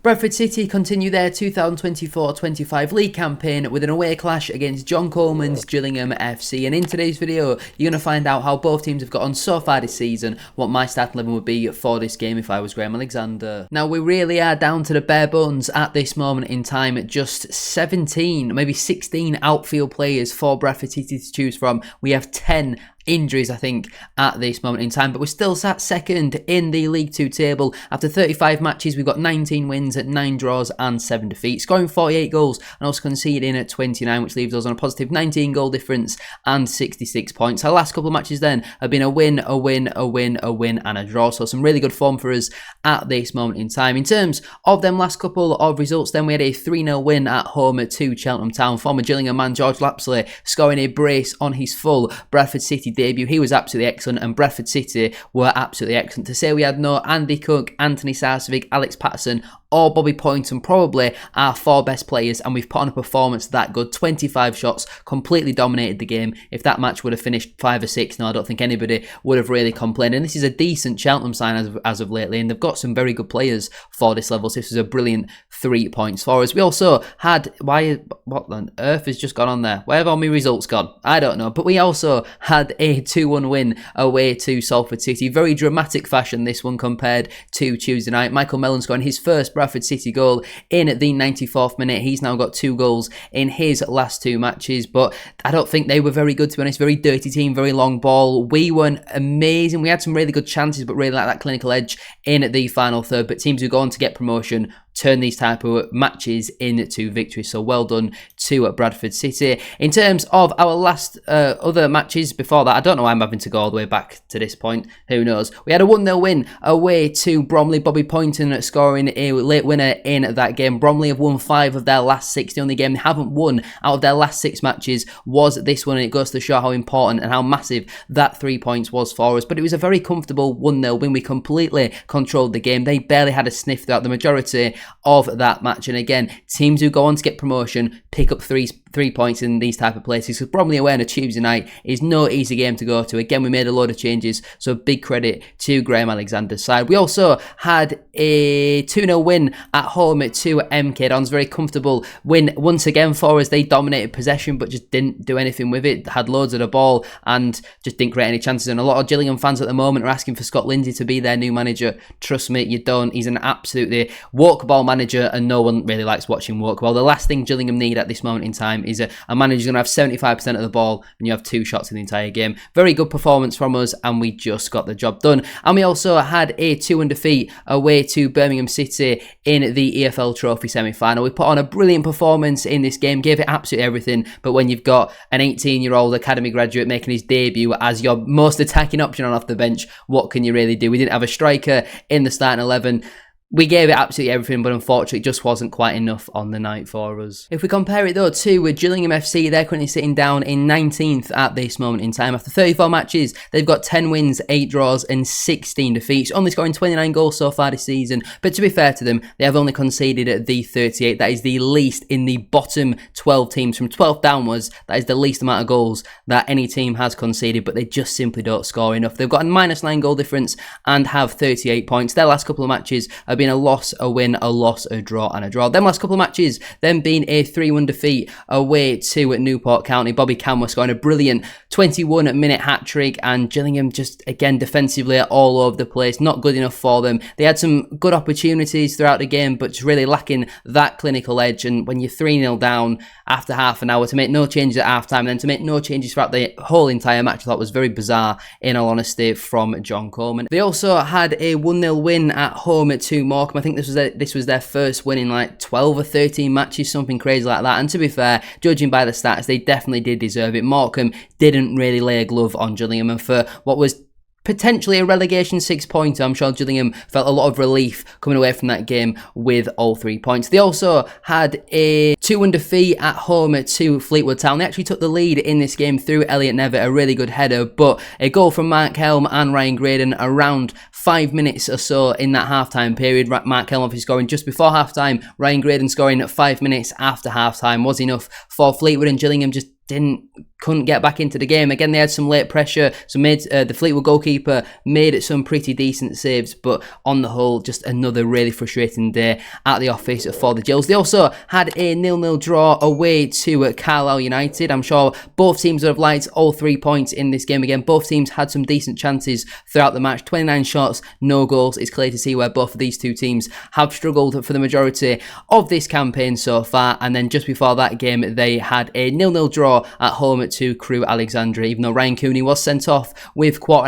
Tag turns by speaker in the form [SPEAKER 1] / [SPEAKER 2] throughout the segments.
[SPEAKER 1] Bradford City continue their 2024-25 league campaign with an away clash against John Coleman's Gillingham FC, and in today's video you're going to find out how both teams have got on so far this season, what my starting 11 would be for this game if I was Graham Alexander. Now we really are down to the bare bones at this moment in time, just 17, maybe 16 outfield players for Bradford City to choose from. We have 10 injuries, I think, at this moment in time, but we're still sat second in the League 2 table. After 35 matches, we've got 19 wins, 9 draws and 7 defeats, scoring 48 goals and also conceding at 29, which leaves us on a positive 19 goal difference and 66 points. Our last couple of matches then have been a win, a win, a win, a win and a draw, so some really good form for us at this moment in time. In terms of them last couple of results then, we had a 3-0 win at home to Cheltenham Town. Former Gillingham man George Lapsley scoring a brace on his full Bradford City debut. He was absolutely excellent, and Bradford City were absolutely excellent. To say we had no Andy Cook, Anthony Sarcevic, Alex Patterson or Bobby Poynton, probably our 4 best players, and we've put on a performance that good. 25 shots, completely dominated the game. If that match would have finished 5 or 6, no, I don't think anybody would have really complained. And this is a decent Cheltenham side as of lately, and they've got some very good players for this level, so this was a brilliant 3 points for us. We also had, what on earth has just gone on there? Where have all my results gone? I don't know, but we also had a 2-1 win away to Salford City. Very dramatic fashion, this one, compared to Tuesday night. Michael Mellon scoring his first Bradford City goal in the 94th minute. He's now got 2 goals in his last 2 matches, but I don't think they were very good, to be honest. Very dirty team, very long ball. We weren't amazing. We had some really good chances, but really like that clinical edge in the final third. But teams who go on to get promotion turn these type of matches into victories, so well done to Bradford City. In terms of our last other matches before that, I don't know why I'm having to go all the way back to this point, who knows. We had a 1-0 win away to Bromley. Bobby Poynton scoring a late winner in that game. Bromley have won 5 of their last 6. The only game they haven't won out of their last 6 matches was this one, and it goes to show how important and how massive that 3 points was for us. But it was a very comfortable 1-0 win. We completely controlled the game. They barely had a sniff throughout the majority of that match, and again, teams who go on to get promotion pick up three points in these type of places, because Bromley away on a Tuesday night is no easy game to go to. Again, we made a load of changes, so big credit to Graham Alexander's side. We also had a 2-0 win at home to MK Dons. Very comfortable win once again for us. They dominated possession but just didn't do anything with it. Had loads of the ball and just didn't create any chances, and a lot of Gillingham fans at the moment are asking for Scott Lindsay to be their new manager. Trust me, you don't. He's an absolutely walk ball manager, and no one really likes watching walk ball. The last thing Gillingham need at this moment in time is a manager who's going to have 75% of the ball and you have 2 shots in the entire game. Very good performance from us, and we just got the job done. And we also had a 2-1 defeat away to Birmingham City in the EFL Trophy semi-final. We put on a brilliant performance in this game, gave it absolutely everything, but when you've got an 18-year-old academy graduate making his debut as your most attacking option on off the bench, what can you really do? We didn't have a striker in the starting 11. We gave it absolutely everything, but unfortunately it just wasn't quite enough on the night for us. If we compare it though to with Gillingham FC, they're currently sitting down in 19th at this moment in time. After 34 matches, they've got 10 wins, 8 draws and 16 defeats, only scoring 29 goals so far this season. But to be fair to them, they have only conceded the 38. That is the least in the bottom 12 teams. From 12th downwards, that is the least amount of goals that any team has conceded, but they just simply don't score enough. They've got a -9 goal difference and have 38 points. Their last couple of matches have been a loss, a win, a loss, a draw and a draw. Them last couple of matches then been a 3-1 defeat away to Newport County. Bobby Camworth scoring a brilliant 21-minute hat-trick, and Gillingham just again defensively all over the place, not good enough for them. They had some good opportunities throughout the game, but just really lacking that clinical edge. And when you're 3-0 down after half an hour, to make no changes at half-time and then to make no changes throughout the whole entire match, I thought was very bizarre, in all honesty, from John Coleman. They also had a 1-0 win at home to Morecambe. I think this was their first win in like 12 or 13 matches, something crazy like that. And to be fair, judging by the stats, they definitely did deserve it. Morecambe didn't really lay a glove on Gillingham, and for what was potentially a relegation 6-pointer, I'm sure Gillingham felt a lot of relief coming away from that game with all 3 points. They also had a 2-1 defeat at home to Fleetwood Town. They actually took the lead in this game through Elliot Nevitt, a really good header, but a goal from Mark Helm and Ryan Graydon around 5 minutes or so in that half-time period. Mark Helm obviously scoring just before half-time, Ryan Graydon scoring at 5 minutes after half-time was enough for Fleetwood, and Gillingham just didn't couldn't get back into the game. Again, they had some late pressure, so the Fleetwood goalkeeper made some pretty decent saves, but on the whole, just another really frustrating day at the office for the Gills. They also had a 0-0 draw away to Carlisle United. I'm sure both teams would have liked all 3 points in this game. Again, both teams had some decent chances throughout the match. 29 shots, no goals. It's clear to see where both of these two teams have struggled for the majority of this campaign so far. And then just before that game, they had a 0-0 draw at home to Crewe Alexandria, even though Ryan Cooney was sent off with quarter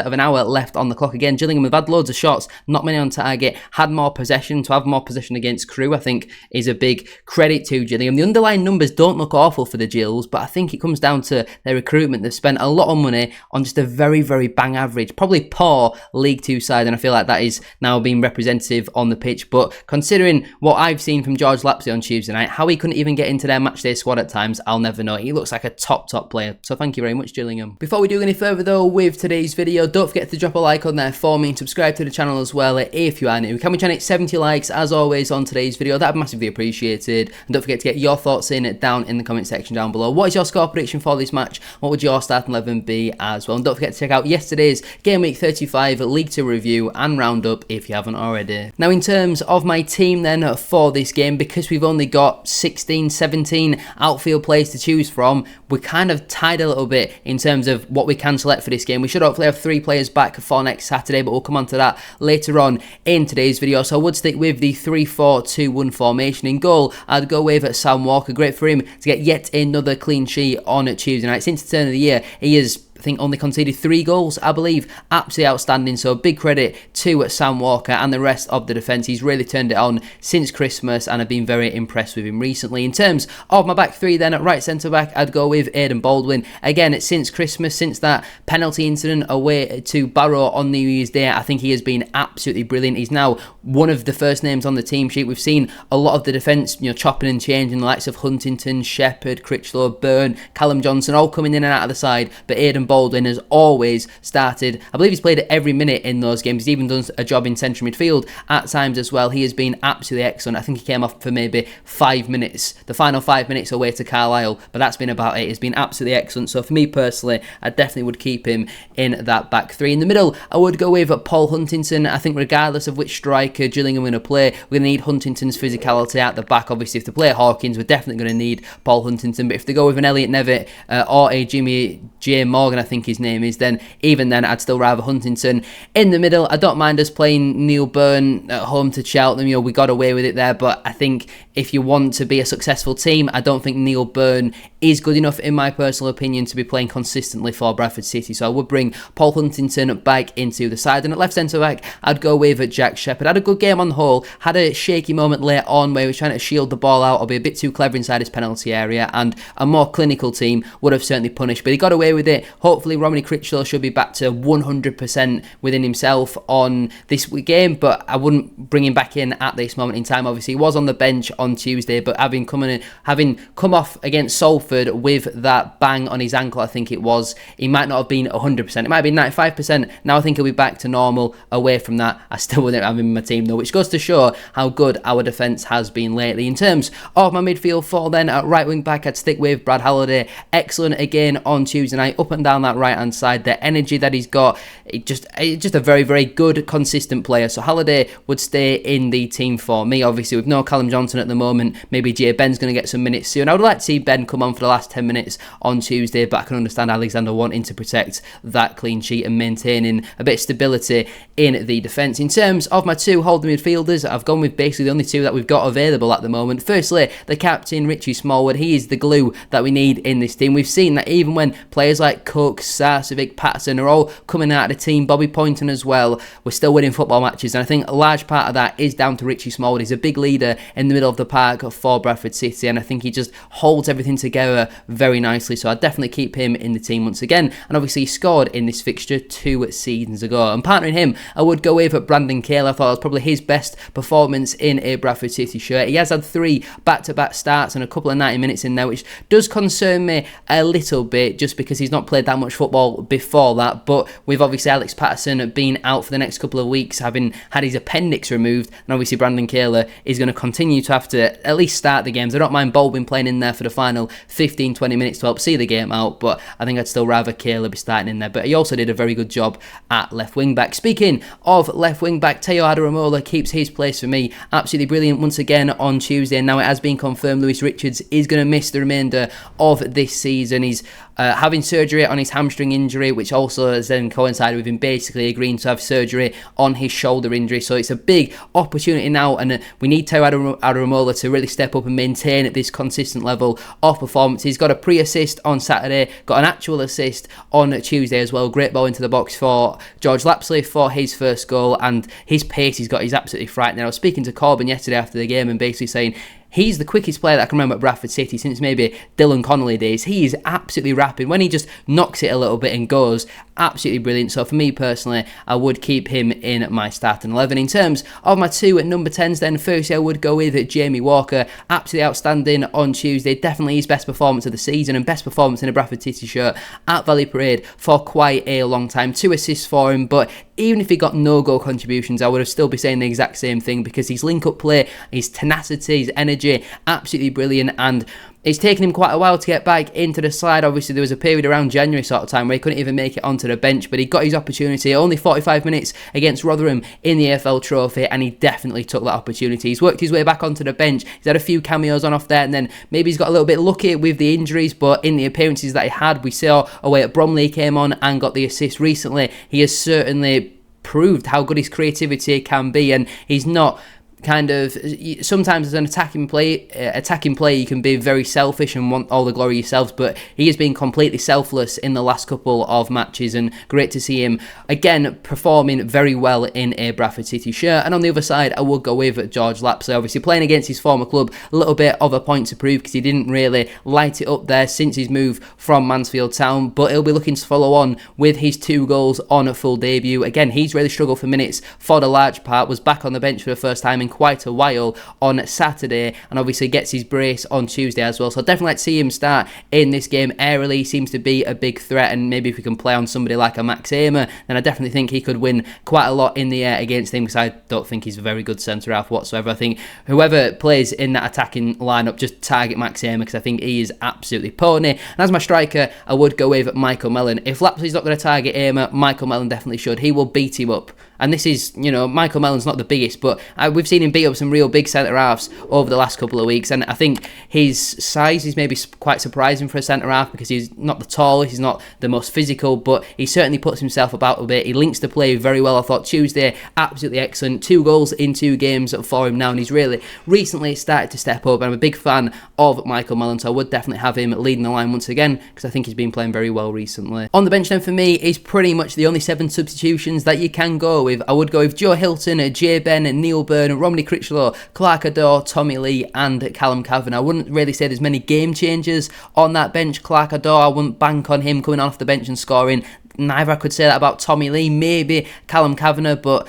[SPEAKER 1] of an hour left on the clock. Again, Gillingham have had loads of shots, not many on target, had more possession. To have more possession against Crewe, I think, is a big credit to Gillingham. The underlying numbers don't look awful for the Gills, but I think it comes down to their recruitment. They've spent a lot of money on just a very, very bang average, probably poor League Two side, and I feel like that is now being representative on the pitch. But considering what I've seen from George Lapsley on Tuesday night, how he couldn't even get into their matchday squad at times, I'll never know. He looks like a top player. So thank you very much, Gillingham. Before we do any further though with today's video, don't forget to drop a like on there for me and subscribe to the channel as well if you are new. Can we try and hit 70 likes as always on today's video? That'd be massively appreciated. And don't forget to get your thoughts in down in the comment section down below. What is your score prediction for this match? What would your starting 11 be as well? And don't forget to check out yesterday's Game Week 35 League 2 review and roundup if you haven't already. Now in terms of my team then for this game, because we've only got 16, 17 outfield players to choose from, we're kind of tied a little bit in terms of what we can select for this game. We should hopefully have 3 players back for next Saturday, but we'll come on to that later on in today's video. So I would stick with the 3-4-2-1 formation. In goal, I'd go with Sam Walker. Great for him to get yet another clean sheet on Tuesday night. Since the turn of the year, he is, I think, only conceded 3 goals, I believe. Absolutely outstanding. So big credit to Sam Walker and the rest of the defence. He's really turned it on since Christmas, and I've been very impressed with him recently. In terms of my back 3 then, at right centre-back, I'd go with Aidan Baldwin. Again, since Christmas, since that penalty incident away to Barrow on New Year's Day, I think he has been absolutely brilliant. He's now one of the first names on the team sheet. We've seen a lot of the defence, chopping and changing, the likes of Huntington, Shepherd, Critchlow, Byrne, Callum Johnson, all coming in and out of the side, but Aidan Baldwin has always started. I believe he's played every minute in those games. He's even done a job in central midfield at times as well. He has been absolutely excellent. I think he came off for maybe 5 minutes, the final 5 minutes away to Carlisle, but that's been about it. He's been absolutely excellent. So for me personally, I definitely would keep him in that back 3. In the middle, I would go with Paul Huntington. I think regardless of which striker Gillingham are going to play, we're going to need Huntington's physicality at the back. Obviously, if they play Hawkins, we're definitely going to need Paul Huntington, but if they go with an Elliot Nevitt or a Jimmy J. Morgan, I think his name is, then even then I'd still rather Huntington. In the middle, I don't mind us playing Neil Byrne at home to Cheltenham. We got away with it there, but I think if you want to be a successful team, I don't think Neil Byrne is good enough, in my personal opinion, to be playing consistently for Bradford City. So I would bring Paul Huntington back into the side. And at left centre-back, I'd go with Jack Shepherd. Had a good game on the whole, had a shaky moment late on where he was trying to shield the ball out or be a bit too clever inside his penalty area, and a more clinical team would have certainly punished, but he got away with it. Hopefully Romney Critchlow should be back to 100% within himself on this game, but I wouldn't bring him back in at this moment in time. Obviously, he was on the bench on Tuesday, but having come off against Salford with that bang on his ankle, I think it was, he might not have been 100%. It might have been 95%. Now I think he'll be back to normal. Away from that, I still wouldn't have him in my team though, which goes to show how good our defence has been lately. In terms of my midfield 4 then, at right wing back, I'd stick with Brad Halliday. Excellent again on Tuesday night, up and down that right hand side. The energy that he's got, just a very, very good, consistent player. So Halliday would stay in the team for me. Obviously, with no Callum Johnson at the moment, maybe Jay Ben's going to get some minutes soon. I would like to see Ben come on for the last 10 minutes on Tuesday, but I can understand Alexander wanting to protect that clean sheet and maintaining a bit of stability in the defence. In terms of my 2 holding midfielders, I've gone with basically the only 2 that we've got available at the moment. Firstly, the captain, Richie Smallwood. He is the glue that we need in this team. We've seen that even when players like Cook, Sarcevic, Patterson are all coming out of the team, Bobby Poynton as well, we're still winning football matches, and I think a large part of that is down to Richie Smallwood. He's a big leader in the middle of the park for Bradford City, and I think he just holds everything together very nicely, so I'd definitely keep him in the team once again. And obviously he scored in this fixture 2 seasons ago, and partnering him, I would go with Brandon Cale. I thought that was probably his best performance in a Bradford City shirt. He has had 3 back-to-back starts and a couple of 90 minutes in there, which does concern me a little bit just because he's not played that much football before that. But with obviously Alex Patterson being out for the next couple of weeks, having had his appendix removed, and obviously Brandon Kayla is going to continue to have to at least start the games. I don't mind Baldwin playing in there for the final 15-20 minutes to help see the game out, but I think I'd still rather Kayla be starting in there. But he also did a very good job at left wing back. Speaking of left wing back, Teo Adaramola keeps his place for me. Absolutely brilliant once again on Tuesday, and now it has been confirmed Lewis Richards is going to miss the remainder of this season. He's having surgery on his hamstring injury, which also has then coincided with him basically agreeing to have surgery on his shoulder injury. So it's a big opportunity now, and we need Teo Adaramola to really step up and maintain at this consistent level of performance. He's got a pre-assist on Saturday, got an actual assist on Tuesday as well. Great ball into the box for George Lapsley for his first goal, and his pace he's got is absolutely frightening. I was speaking to Coleman yesterday after the game and basically saying he's the quickest player that I can remember at Bradford City since maybe Dylan Connolly days. He is absolutely rapid. When he just knocks it a little bit and goes, absolutely brilliant. So for me personally, I would keep him in my starting 11. In terms of my 2 number 10s then, firstly I would go with Jamie Walker. Absolutely outstanding on Tuesday. Definitely his best performance of the season and best performance in a Bradford City shirt at Valley Parade for quite a long time. 2 assists for him, but even if he got no goal contributions, I would have still be saying the exact same thing because his link-up play, his tenacity, his energy, absolutely brilliant. And it's taken him quite a while to get back into the side. Obviously, there was a period around January sort of time where he couldn't even make it onto the bench, but he got his opportunity. Only 45 minutes against Rotherham in the AFL Trophy, and he definitely took that opportunity. He's worked his way back onto the bench. He's had a few cameos on off there, and then maybe he's got a little bit lucky with the injuries, but in the appearances that he had, we saw away at Bromley, he came on and got the assist recently. He has certainly proved how good his creativity can be, and he's not kind of, sometimes as an attacking player you can be very selfish and want all the glory yourselves, but he has been completely selfless in the last couple of matches, and great to see him again performing very well in a Bradford City shirt. And on the other side I would go with George Lapsley, obviously playing against his former club, a little bit of a point to prove because he didn't really light it up there since his move from Mansfield Town, but he'll be looking to follow on with his 2 goals on a full debut. Again, he's really struggled for minutes for the large part, was back on the bench for the first time in quite a while on Saturday, and obviously gets his brace on Tuesday as well. So I'd definitely like to see him start in this game. Aerially he seems to be a big threat, and maybe if we can play on somebody like a Max Amer, then I definitely think he could win quite a lot in the air against him, because I don't think he's a very good centre-half whatsoever. I think whoever plays in that attacking lineup, just target Max Amer, because I think he is absolutely pony. And as my striker, I would go with Michael Mellon. If Lapsley's not going to target Amer, Michael Mellon definitely should. He will beat him up. And this is, Michael Mellon's not the biggest, but we've seen him beat up some real big centre-halves over the last couple of weeks, and I think his size is maybe quite surprising for a centre-half because he's not the tallest, he's not the most physical, but he certainly puts himself about a bit. He links the play very well. I thought Tuesday, absolutely excellent. 2 goals in 2 games for him now, and he's really recently started to step up. I'm a big fan of Michael Mellon, so I would definitely have him leading the line once again because I think he's been playing very well recently. On the bench then for me is pretty much the only 7 substitutions that you can go with. I would go with Joe Hilton, Jay Ben, Neil Byrne, Romney Critchlow, Clark Adore, Tommy Lee and Callum Cavan. I wouldn't really say there's many game changers on that bench. Clark Adore, I wouldn't bank on him coming off the bench and scoring. Neither I could say that about Tommy Lee, maybe Callum Kavanagh, but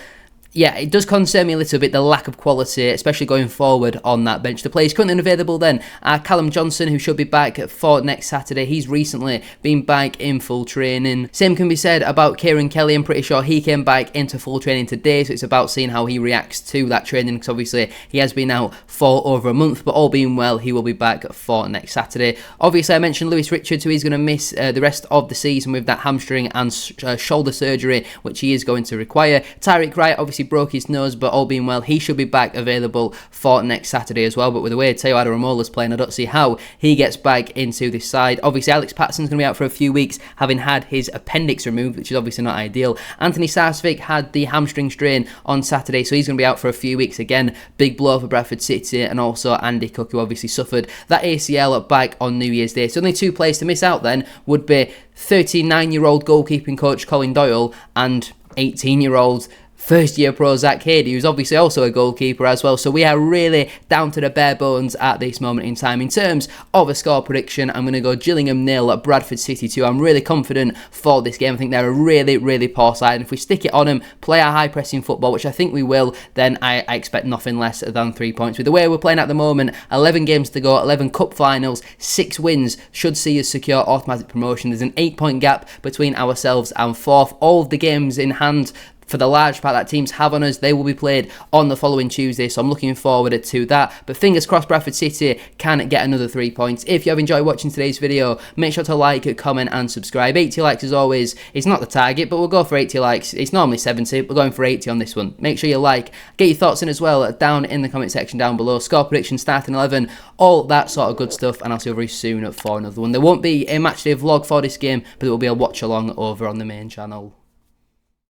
[SPEAKER 1] yeah, it does concern me a little bit, the lack of quality, especially going forward on that bench. The players currently unavailable then are Callum Johnson, who should be back for next Saturday. He's recently been back in full training. Same can be said about Kieran Kelly. I'm pretty sure he came back into full training today, so it's about seeing how he reacts to that training, because obviously he has been out for over a month, but all being well, he will be back for next Saturday. Obviously, I mentioned Lewis Richards, who is going to miss the rest of the season with that hamstring and shoulder surgery, which he is going to require. Tyreek Wright, obviously broke his nose, but all being well, he should be back available for next Saturday as well. But with the way Teo Adaramola's playing, I don't see how he gets back into this side. Obviously, Alex Patterson's going to be out for a few weeks, having had his appendix removed, which is obviously not ideal. Anthony Sarcevic had the hamstring strain on Saturday, so he's going to be out for a few weeks again. Big blow for Bradford City. And also Andy Cook, who obviously suffered that ACL back on New Year's Day. So only 2 players to miss out then would be 39-year-old goalkeeping coach Colin Doyle and 18-year-old first-year pro Zach Hady, who's obviously also a goalkeeper as well. So we are really down to the bare bones at this moment in time. In terms of a score prediction, I'm going to go Gillingham 0 at Bradford City 2. I'm really confident for this game. I think they're a really, really poor side. And if we stick it on them, play our high-pressing football, which I think we will, then I expect nothing less than 3 points. With the way we're playing at the moment, 11 games to go, 11 cup finals, 6 wins should see us secure automatic promotion. There's an 8-point gap between ourselves and fourth. All of the games in hand, for the large part that teams have on us, they will be played on the following Tuesday, so I'm looking forward to that. But fingers crossed Bradford City can get another 3 points. If you have enjoyed watching today's video, make sure to like, comment and subscribe. 80 likes as always is not the target, but we'll go for 80 likes. It's normally 70, we're going for 80 on this one. Make sure you like, get your thoughts in as well down in the comment section down below. Score prediction, starting 11, all that sort of good stuff, and I'll see you very soon for another one. There won't be a matchday vlog for this game, but there will be a watch along over on the main channel.